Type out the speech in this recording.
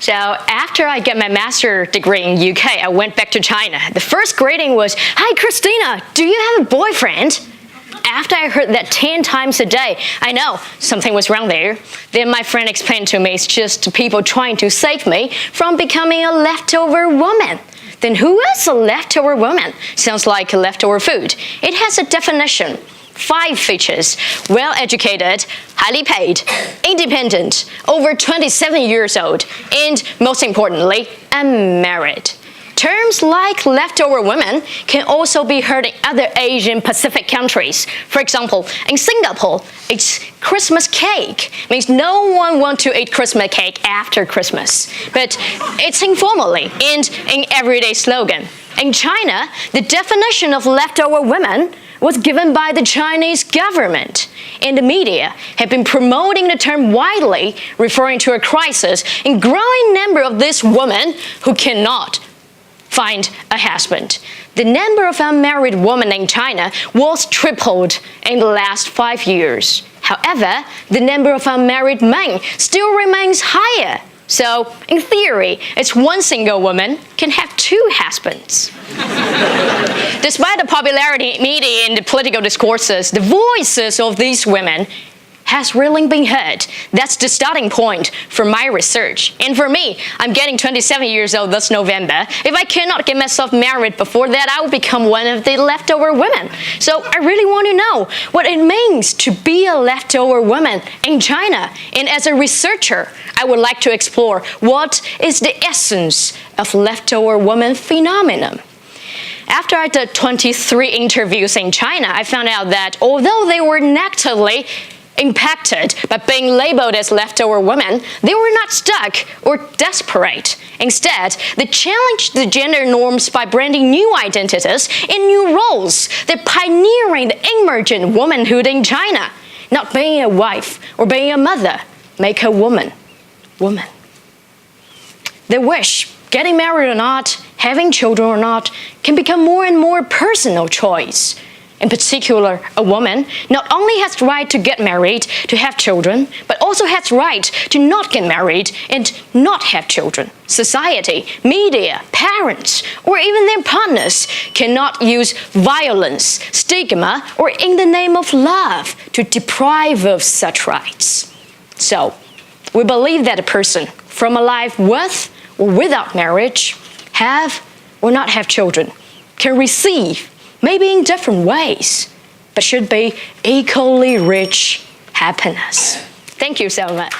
So after I get my master's degree in UK, I went back to China. The first greeting was, "Hi, Christina, do you have a boyfriend?" After I heard that 10 times a day, I know something was wrong there. Then my friend explained to me it's just people trying to save me from becoming a leftover woman. Then who is a leftover woman? Sounds like leftover food. It has a definition. 5 features: well-educated, highly paid, independent, over 27 years old, and most importantly, unmarried. Terms like leftover women can also be heard in other Asian Pacific countries. For example, in Singapore, it's Christmas cake. Means no one wants to eat Christmas cake after Christmas. But it's informally and an everyday slogan. In China, the definition of leftover women was given by the Chinese government, and the media have been promoting the term widely, referring to a crisis in growing number of these women who cannot find a husband. The number of unmarried women in China was tripled in the last 5 years. However, the number of unmarried men still remains higher. So, in theory, it's one single woman can have 2 husbands. Despite the popularity in media and the political discourses, the voices of these women has really been heard. That's the starting point for my research. And for me, I'm getting 27 years old this November. If I cannot get myself married before that, I will become one of the leftover women. So I really want to know what it means to be a leftover woman in China. And as a researcher, I would like to explore what is the essence of leftover woman phenomenon. After I did 23 interviews in China, I found out that although they were negatively impacted by being labeled as leftover women, they were not stuck or desperate. Instead, they challenged the gender norms by branding new identities and new roles. They're pioneering the emergent womanhood in China. Not being a wife or being a mother make her woman. Their wish, getting married or not, having children or not, can become more and more personal choice. In particular, a woman not only has the right to get married, to have children, but also has the right to not get married and not have children. Society, media, parents, or even their partners cannot use violence, stigma, or in the name of love to deprive of such rights. So, we believe that a person from a life with or without marriage, have or not have children, can receive, maybe in different ways, but should be equally rich happiness. Thank you so much.